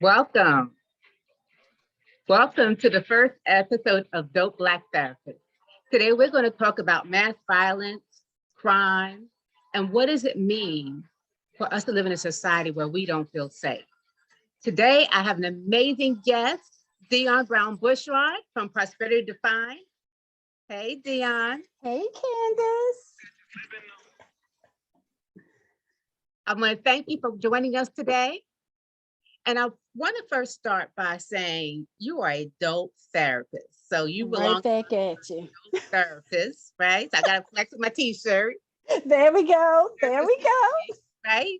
Welcome. Welcome to the first episode of Dope Black Therapists. Today, we're going to talk about mass violence, crime, and what does it mean for us to live in a society where we don't feel safe. Today, I have an amazing guest, Dionne Brown Bushrod from Prosperity Redefined. Hey, Dionne. Hey, Candice. I want to thank you for joining us today. And I want to first start by saying you are a dope therapist. So you belong right back at you. Therapist, right? So I got to flex with my t-shirt. There we go. There we go. Right.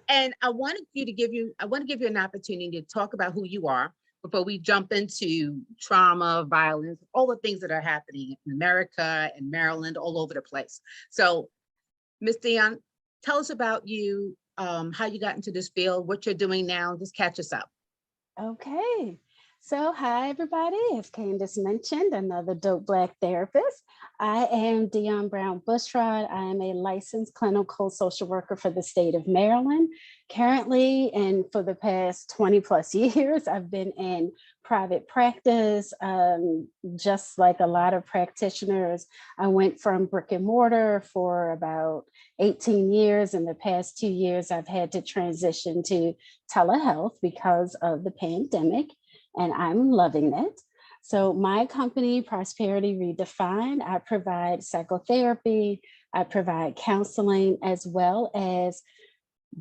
And I want to give you an opportunity to talk about who you are before we jump into trauma, violence, all the things that are happening in America and Maryland, all over the place. So, Ms. Dionne, tell us about you, how you got into this field, what you're doing now. Just catch us up. Okay. So, hi, everybody. As Candice mentioned, another dope Black therapist. I am Dionne Brown Bushrod. I am a licensed clinical social worker for the state of Maryland. Currently, and for the past 20 plus years, I've been in private practice. Just like a lot of practitioners, I went from brick and mortar for about 18 years. In the past 2 years, I've had to transition to telehealth because of the pandemic. And I'm loving it. So my company, Prosperity Redefined, I provide psychotherapy, I provide counseling, as well as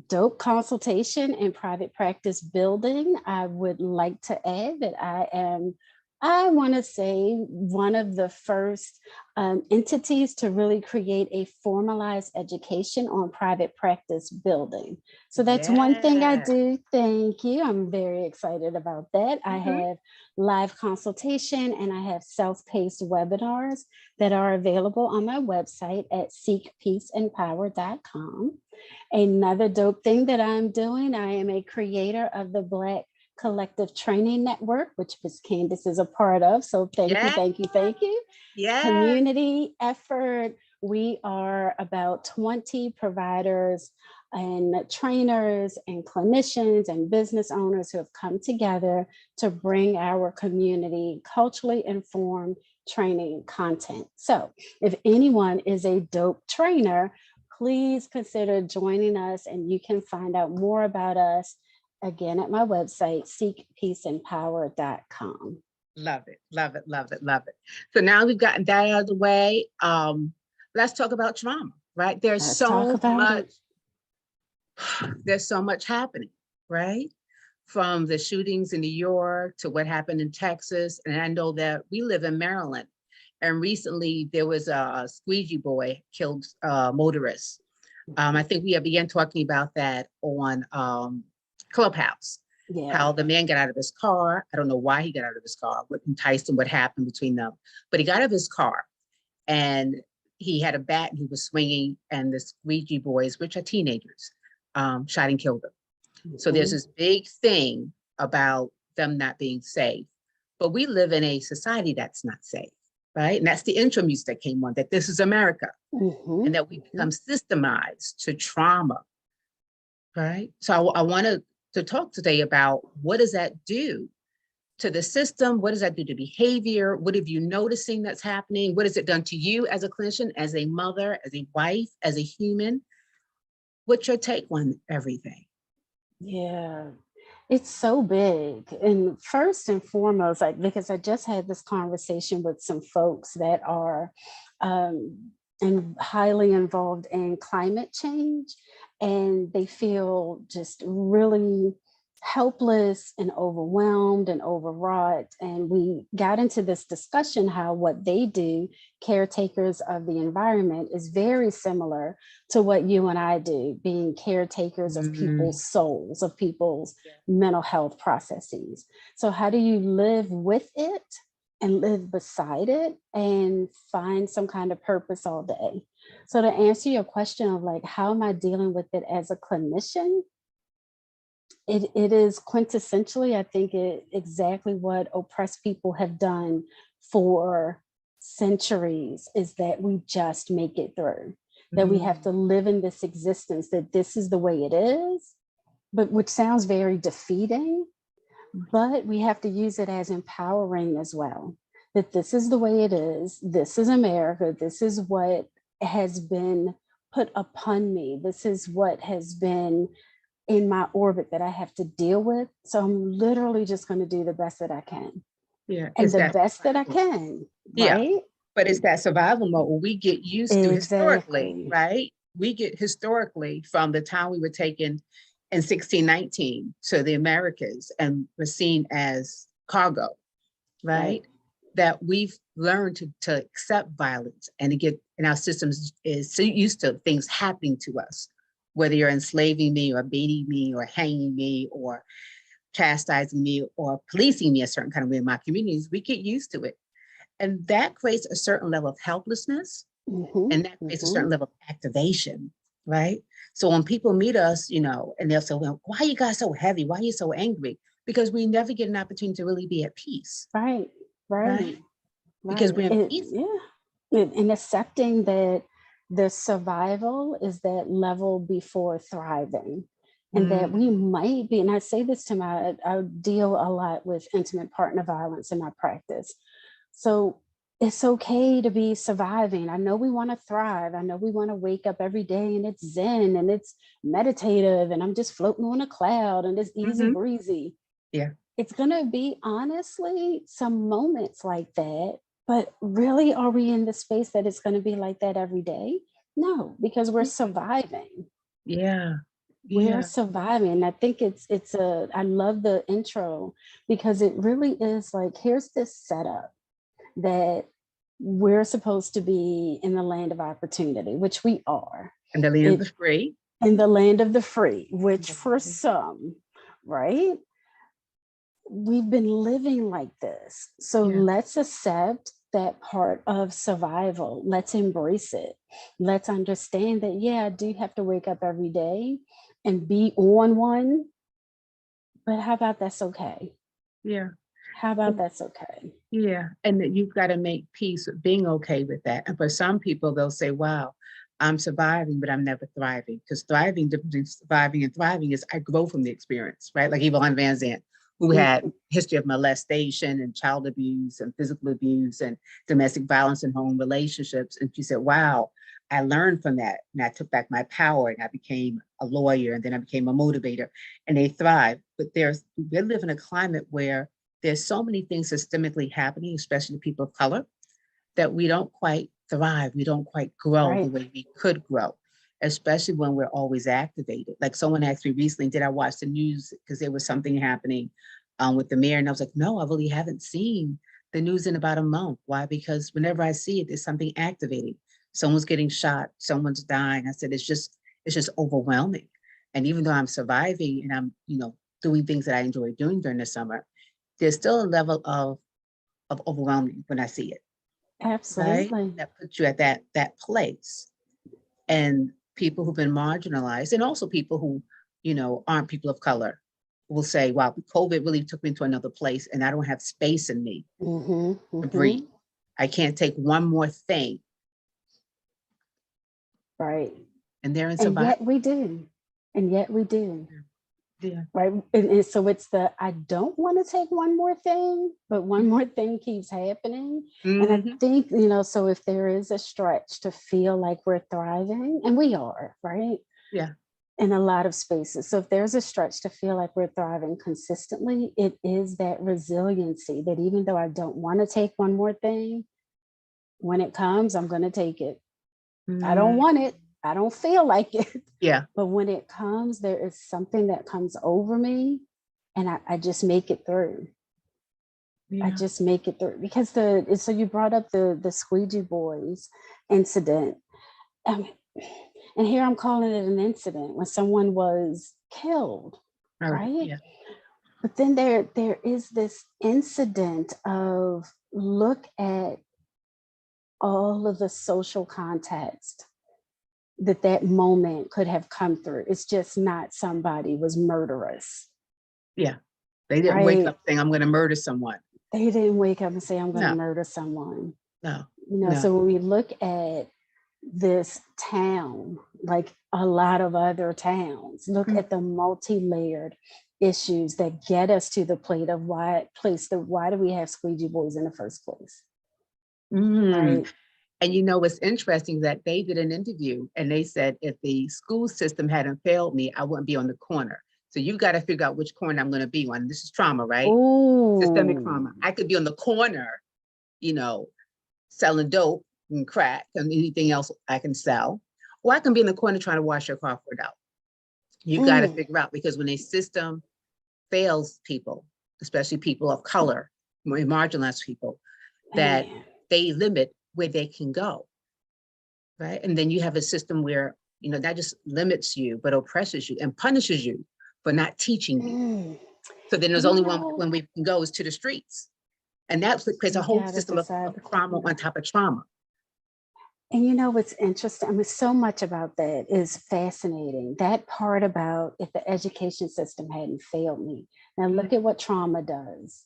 dope consultation and private practice building. I would like to add that I want to say, one of the first entities to really create a formalized education on private practice building. So that's one thing I do. Thank you. I'm very excited about that. I have live consultation and I have self-paced webinars that are available on my website at seekpeaceandpower.com. Another dope thing that I'm doing, I am a creator of the Black Collective Training Network, which Ms. Candice is a part of. So thank you. Yeah. Community effort. We are about 20 providers and trainers and clinicians and business owners who have come together to bring our community culturally informed training content. So if anyone is a dope trainer, please consider joining us, and you can find out more about us again at my website, seekpeaceandpower.com. Love it, love it, love it, love it. So now we've gotten that out of the way. Let's talk about trauma, right? There's so much happening, right? From the shootings in New York to what happened in Texas. And I know that we live in Maryland. And recently there was a squeegee boy killed motorists. I think we began talking about that on Clubhouse, how the man got out of his car. I don't know why he got out of his car, what enticed him, what happened between them, but he got out of his car and he had a bat and he was swinging, and the squeegee boys, which are teenagers, shot and killed him. So there's this big thing about them not being safe, but we live in a society that's not safe, right? And that's the intro music that came on, that this is America, and that we become systemized to trauma, right? So I want to to talk today about what does that do to the system? What does that do to behavior? What have you noticing that's happening? What has it done to you as a clinician, as a mother, as a wife, as a human? What's your take on everything? Yeah, it's so big. And first and foremost, because I just had this conversation with some folks that are and highly involved in climate change, and they feel just really helpless and overwhelmed and overwrought. And we got into this discussion how what they do, caretakers of the environment, is very similar to what you and I do, being caretakers of people's souls, of people's mental health processes. So how do you live with it and live beside it and find some kind of purpose all day? So to answer your question of like, how am I dealing with it as a clinician? It is quintessentially, I think, exactly what oppressed people have done for centuries, is that we just make it through, that we have to live in this existence, that this is the way it is, but which sounds very defeating, but we have to use it as empowering as well, that this is the way it is, this is America, this is what has been put upon me, this is what has been in my orbit that I have to deal with. So I'm literally just going to do the best that I can. Yeah. And the best that I can, right? Yeah. But it's that survival mode where we get used to historically, right? We get historically from the time we were taken in 1619 to the Americas and were seen as cargo, right? That we've learned to accept violence and to get, and our systems is so used to things happening to us, whether you're enslaving me or beating me or hanging me or chastising me or policing me a certain kind of way in my communities, we get used to it. And that creates a certain level of helplessness, and that creates a certain level of activation, right? So when people meet us, you know, and they'll say, well, why are you guys so heavy? Why are you so angry? Because we never get an opportunity to really be at peace. Right? Because we're in peace. Yeah. And accepting that the survival is that level before thriving. And that we might be, and I say this to I deal a lot with intimate partner violence in my practice. So it's okay to be surviving. I know we want to thrive. I know we want to wake up every day and it's zen and it's meditative and I'm just floating on a cloud and it's easy breezy. Yeah. It's going to be honestly some moments like that. But really, are we in the space that it's going to be like that every day? No, because we're surviving. Yeah. We're surviving. And I think I love the intro because it really is like, here's this setup that we're supposed to be in the land of opportunity, which we are. And the land of the free. In the land of the free, which for some, right? We've been living like this. So let's accept that part of survival. Let's embrace it. Let's understand that, yeah, I do have to wake up every day and be on one. But how about that's okay? Yeah. How about that's okay? Yeah. And that you've got to make peace with being okay with that. And for some people, they'll say, wow, I'm surviving, but I'm never thriving. Because thriving, different between surviving and thriving is I grow from the experience, right? Like Yvonne Van Zandt, who had history of molestation and child abuse and physical abuse and domestic violence in home relationships. And she said, wow, I learned from that. And I took back my power and I became a lawyer and then I became a motivator and they thrive. But we live in a climate where there's so many things systemically happening, especially to people of color, that we don't quite thrive. We don't quite grow the way we could grow, especially when we're always activated. Like someone asked me recently, did I watch the news? Because there was something happening with the mayor. And I was like, no, I really haven't seen the news in about a month. Why? Because whenever I see it, there's something activating. Someone's getting shot, someone's dying. I said, it's just overwhelming. And even though I'm surviving and I'm, doing things that I enjoy doing during the summer, there's still a level of overwhelming when I see it. Absolutely. Right? That puts you at that place. And people who've been marginalized and also people who, aren't people of color will say, wow, COVID really took me to another place and I don't have space in me to breathe. I can't take one more thing. Right. And they're in survival. And yet we do. Yeah. right? And so it's the, I don't want to take one more thing, but one more thing keeps happening. And I Mhm. think, so if there is a stretch to feel like we're thriving, and we are, right? Yeah. In a lot of spaces. So if there's a stretch to feel like we're thriving consistently, it is that resiliency that even though I don't want to take one more thing, when it comes, I'm going to take it. I don't Mm. want it. I don't feel like it. Yeah. But when it comes, there is something that comes over me and I just make it through. I Yeah. just make it through because so you brought up the squeegee boys incident. Um, and here I'm calling it an incident when someone was killed, All right. right? Yeah. But then there is this incident of look at all of the social context that moment could have come through. It's just not somebody was murderous, Yeah. They didn't wake right? up saying, I'm going to murder someone. They didn't wake up and say, I'm going to No, murder someone. no, no. So when we look at this town, like a lot of other towns, look Mm. at the multi-layered issues that get us to the plate of why do we have squeegee boys in the first place? Mm. Right. And what's interesting is that they did an interview and they said, if the school system hadn't failed me, I wouldn't be on the corner. So you've got to figure out which corner I'm going to be on. This is trauma, right? Systemic Oh, trauma. I could be on the corner, you know, selling dope and crack and anything else I can sell. Or I can be in the corner trying to wash your car for it out. You got to figure out, because when a system fails people, especially people of color, marginalized people, that man. they limit where they can go, right? And then you have a system where, that just limits you, but oppresses you and punishes you for not teaching you. Mm. So then there's And only one when we can go is to the streets. And that's what creates a you whole gotta system of decide the trauma corner. on top of trauma. And what's interesting, I mean, so much about that is fascinating. That part about if the education system hadn't failed me. Now look at what trauma does.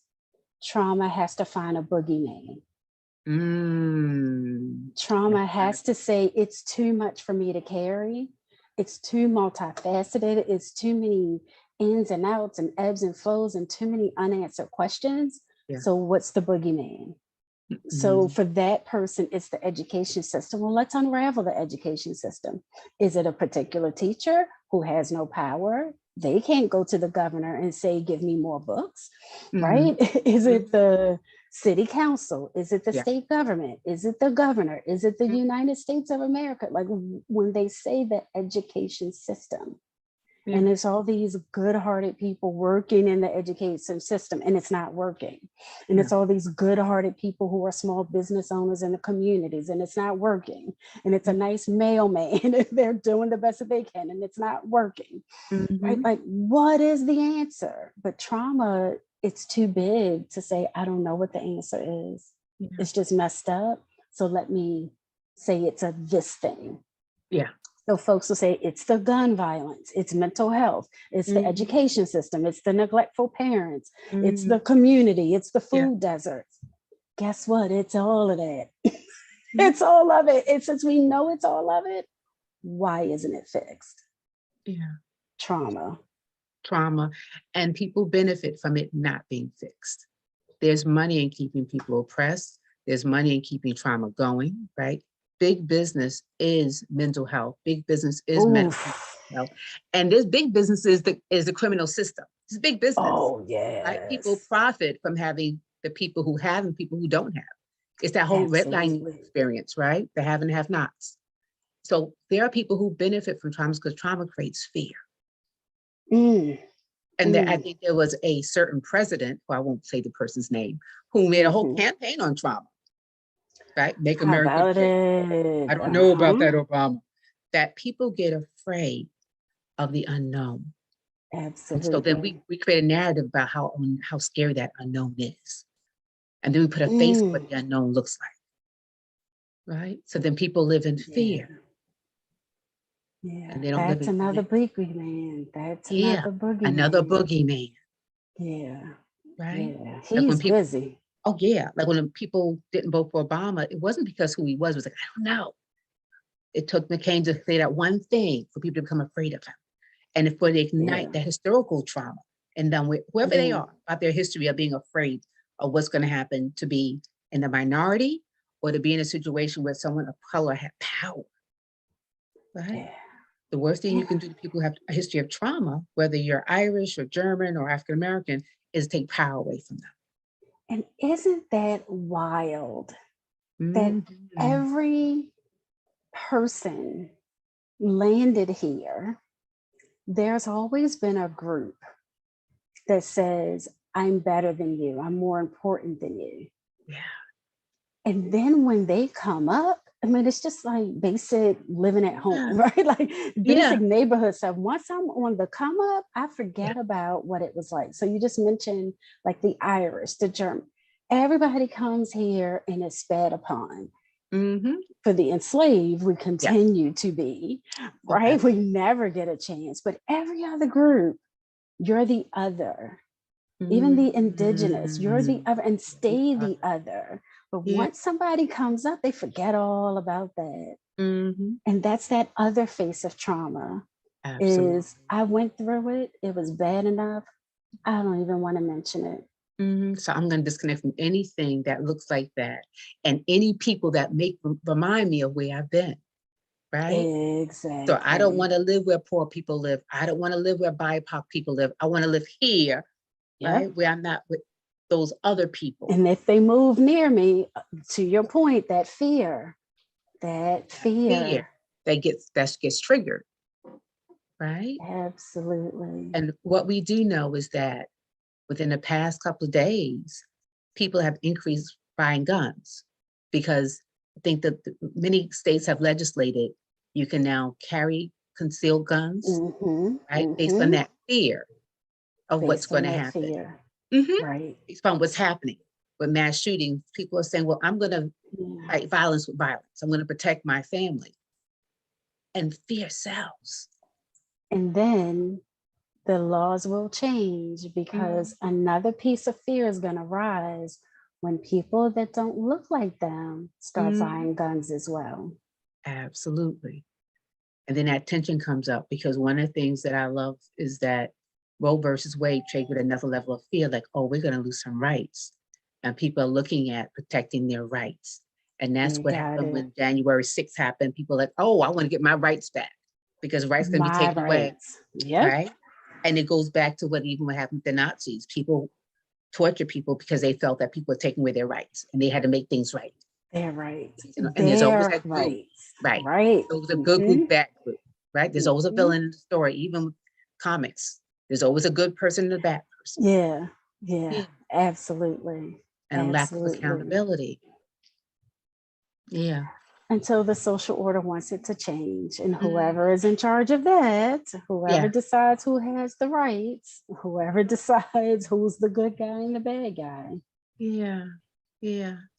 Trauma has to find a boogeyman. Trauma has to say, it's too much for me to carry. It's too multifaceted. It's too many ins and outs and ebbs and flows and too many unanswered questions. Yeah. So what's the boogeyman? So for that person, it's the education system. Well, let's unravel the education system. Is it a particular teacher who has no power? They can't go to the governor and say, give me more books, right? Is it the city council? Is it the state government? Is it the governor? Is it the United States of America? Like when they say the education system, and it's all these good-hearted people working in the education system and it's not working. And it's all these good-hearted people who are small business owners in the communities and it's not working. And it's a nice mailman and they're doing the best that they can and it's not working. Right? Like, what is the answer? But trauma, it's too big to say, I don't know what the answer is. It's just messed up. So let me say it's a this thing. Yeah. So folks will say it's the gun violence, it's mental health, it's the education system, it's the neglectful parents, it's the community, it's the food deserts. Guess what? It's all of that. It's all of it. It's since we know it's all of it, why isn't it fixed? Yeah. Trauma. And people benefit from it not being fixed. There's money in keeping people oppressed. There's money in keeping trauma going, right? Big business is mental health. Big business is medical health. And this big business is the criminal system. It's big business. Oh, yeah. Right? People profit from having the people who have and people who don't have. It's that whole redlining experience, right? The have and have nots. So there are people who benefit from traumas because trauma creates fear. And I think there was a certain president, who I won't say the person's name, who made a whole campaign on trauma. Right? Make America great. I don't know about that, Obama. That people get afraid of the unknown. Absolutely. And so then we create a narrative about how scary that unknown is. And then we put a face on what the unknown looks like. Right? So then people live in fear. Yeah. And they don't live in another boogeyman. That's another boogeyman. Another boogeyman. Yeah. Right? Yeah. He's busy. Oh, yeah. Like when people didn't vote for Obama, it wasn't because who he was. It was like, I don't know. It took McCain to say that one thing for people to become afraid of him. and if they ignite that historical trauma and then whoever they are about their history of being afraid of what's going to happen to be in the minority or to be in a situation where someone of color had power, right? Yeah. The worst thing you can do to people who have a history of trauma, whether you're Irish or German or African-American, is take power away from them. And isn't that wild that Mhm. every person landed here, there's always been a group that says, I'm better than you, I'm more important than you. Yeah. And then when they come up, I mean, it's just like basic living at home, right? Like basic neighborhood stuff. Once I'm on the come up, I forget about what it was like. So you just mentioned like the Irish, the German. Everybody comes here and is fed upon. For the enslaved, we continue to be, right? Okay. We never get a chance. But every other group, you're the other. Even the indigenous, you're the other, and stay the other. But once somebody comes up, they forget all about that. And that's that other face of trauma. Absolutely. Is I went through it, it was bad enough, I don't even want to mention it. So I'm going to disconnect from anything that looks like that and any people that remind me of where I've been, right? Exactly. So I don't want to live where poor people live. I don't want to live where BIPOC people live. I want to live here, right? Where I'm not with those other people. And if they move near me, to your point, that fear that gets triggered, right? Absolutely. And what we do know is that within the past couple of days, people have increased buying guns because I think that many states have legislated you can now carry concealed guns, right? Based on that fear of what's going to happen. Right. Based on what's happening with mass shootings, people are saying, well, I'm going to fight violence with violence. I'm going to protect my family. And fear sells. And then the laws will change because another piece of fear is going to rise when people that don't look like them start buying guns as well. Absolutely. And then that tension comes up because one of the things that I love is that Roe versus Wade triggered another level of fear, like, oh, we're going to lose some rights. And people are looking at protecting their rights. And that's what happened when January 6th happened. People are like, oh, I want to get my rights back because rights can be taken away. Right? And it goes back to what happened with the Nazis. People torture people because they felt that people were taking away their rights and they had to make things right. They're right. And there's always that group. Right. So it was a good group, bad group, right? There's always a villain in the story, even with comics. There's always a good person and a bad person. Yeah, absolutely. And a lack of accountability. Yeah. Until the social order wants it to change. And whoever is in charge of that, whoever decides who has the rights, whoever decides who's the good guy and the bad guy. Yeah.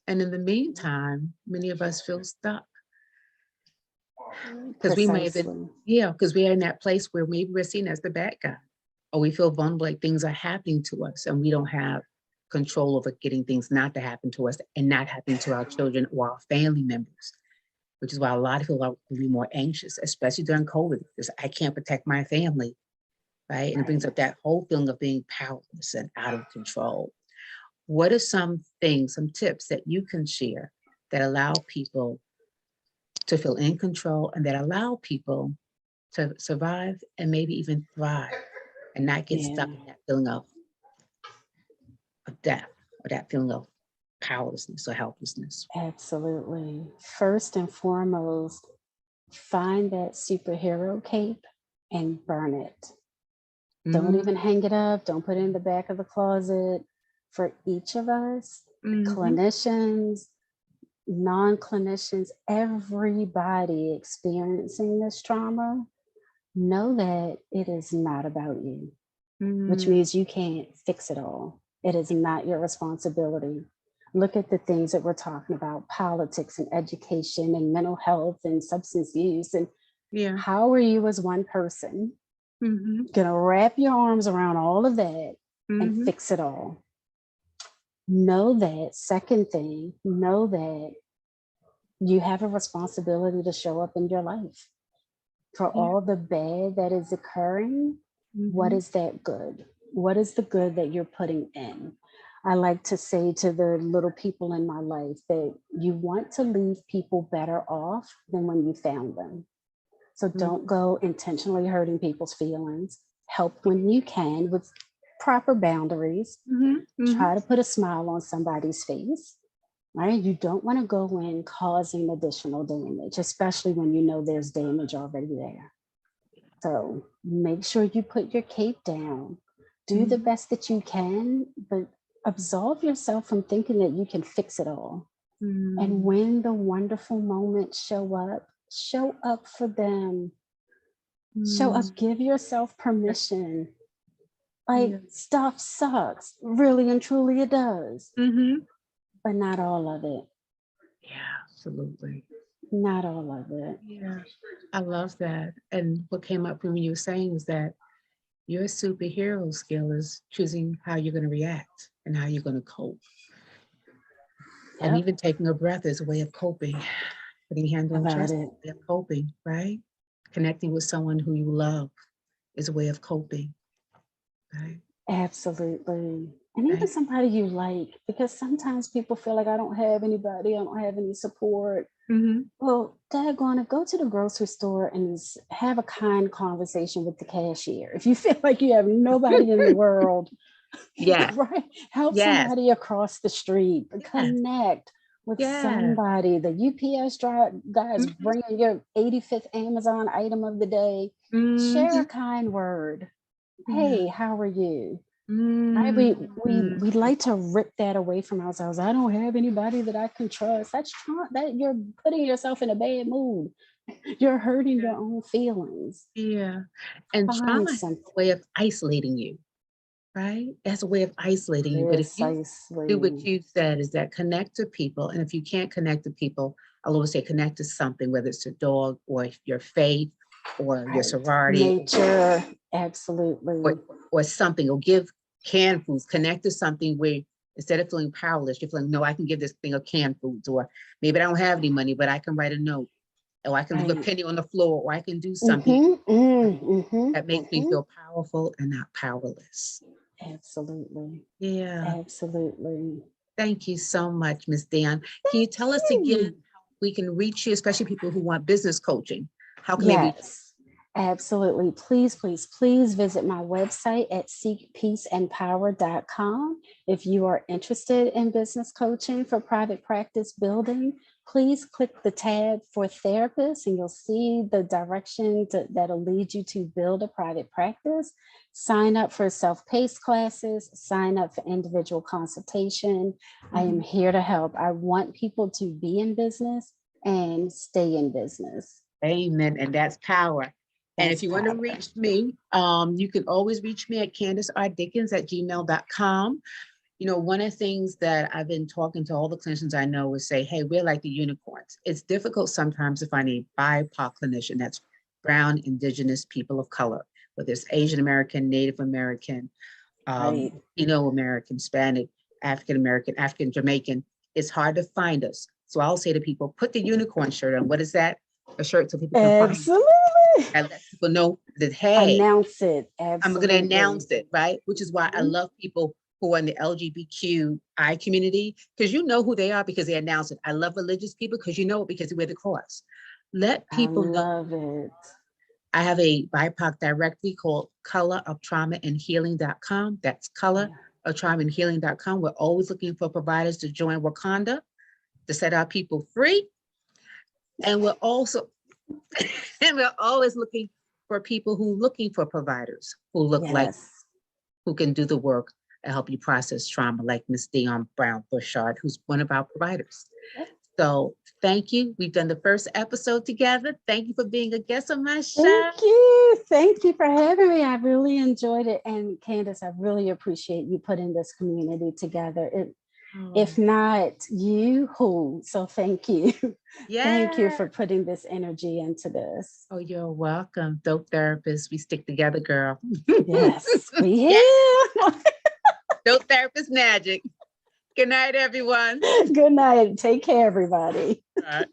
And in the meantime, many of us feel stuck. Because we may have been, because we are in that place where maybe we're seen as the bad guy, or we feel vulnerable, like things are happening to us and we don't have control over getting things not to happen to us and not happening to our children or our family members, which is why a lot of people are really more anxious, especially during COVID, because I can't protect my family, right? And it brings up that whole feeling of being powerless and out of control. What are some things, some tips that you can share that allow people to feel in control and that allow people to survive and maybe even thrive and not get stuck in that feeling of death or that feeling of powerlessness or helplessness? Absolutely. First and foremost, find that superhero cape and burn it. Don't even hang it up. Don't put it in the back of the closet. For each of us, clinicians, non-clinicians, everybody experiencing this trauma, know that it is not about you, which means you can't fix it all. It is not your responsibility. Look at the things that we're talking about, politics and education and mental health and substance use. And how are you as one person gonna wrap your arms around all of that and fix it all? Know that, second thing, know that you have a responsibility to show up in your life. For all the bad that is occurring, what is that good? What is the good that you're putting in? I like to say to the little people in my life that you want to leave people better off than when you found them. So don't go intentionally hurting people's feelings. Help when you can with proper boundaries. Try to put a smile on somebody's face, right? You don't want to go in causing additional damage, especially when you know there's damage already there. So make sure you put your cape down. Do the best that you can, but absolve yourself from thinking that you can fix it all. And when the wonderful moments show up for them. Show up, give yourself permission. Like stuff sucks, really and truly it does, but not all of it. Yeah, absolutely. Not all of it. Yeah, I love that. And what came up when you were saying is that your superhero skill is choosing how you're going to react and how you're going to cope. And even taking a breath is a way of coping. Putting your hand on chest is a way of coping, right? Connecting with someone who you love is a way of coping, right? Absolutely. And even somebody you like, because sometimes people feel like I don't have anybody, I don't have any support. Well, daggone it, go to the grocery store and have a kind conversation with the cashier. If you feel like you have nobody in the world, right? Help somebody across the street, connect with somebody. The UPS guys bringing your 85th Amazon item of the day. Share a kind word. Hey, how are you? Right? We like to rip that away from ourselves. I don't have anybody that I can trust. That you're putting yourself in a bad mood. You're hurting your own feelings. Yeah. And trauma is a way of isolating you, right? That's a way of isolating you. But if you do what you said, is that connect to people. And if you can't connect to people, I'll always say connect to something, whether it's a dog or your faith or your sorority. Nature, absolutely. Or something, or give canned foods, connect to something where instead of feeling powerless, you're feeling, no, I can give this thing of canned foods, or maybe I don't have any money, but I can write a note, or I can leave a penny on the floor, or I can do something that makes me feel powerful and not powerless. Absolutely. Yeah. Absolutely. Thank you so much, Ms. Dionne. Can you tell us again how we can reach you, especially people who want business coaching? How can they reach you? Absolutely. Please, please, please visit my website at seekpeaceandpower.com. If you are interested in business coaching for private practice building, please click the tab for therapists and you'll see the direction that'll lead you to build a private practice. Sign up for self-paced classes, sign up for individual consultation. I am here to help. I want people to be in business and stay in business. Amen. And that's power. And if you want to reach me, you can always reach me at CandiceRDickens@gmail.com. You know, one of the things that I've been talking to all the clinicians I know is say, hey, we're like the unicorns. It's difficult sometimes to find a BIPOC clinician, that's Brown, Indigenous, people of color, whether it's Asian American, Native American, Latino American, Hispanic, African American, African Jamaican. It's hard to find us. So I'll say to people, put the unicorn shirt on. What is that? A shirt so people can find you. And let people know that, hey, announce it. I'm going to announce it, right? Which is why I love people who are in the LGBTQI community, because you know who they are because they announce it. I love religious people because you know it because they wear the cross. Let people know. I love it. I have a BIPOC directory called coloroftraumaandhealing.com. That's coloroftraumaandhealing.com. We're always looking for providers to join Wakanda to set our people free. And we're also and we're always looking for people who are looking for providers who look like, who can do the work and help you process trauma, like Ms. Dionne Brown Bushrod, who's one of our providers. So thank you. We've done the first episode together. Thank you for being a guest on my show. Thank you. Thank you for having me. I really enjoyed it. And Candice, I really appreciate you putting this community together. If not you, who? So thank you. Thank you for putting this energy into this. Oh, you're welcome. Dope therapists. We stick together, girl. Yes, we have. Dope therapist magic. Good night, everyone. Good night. Take care, everybody. All right.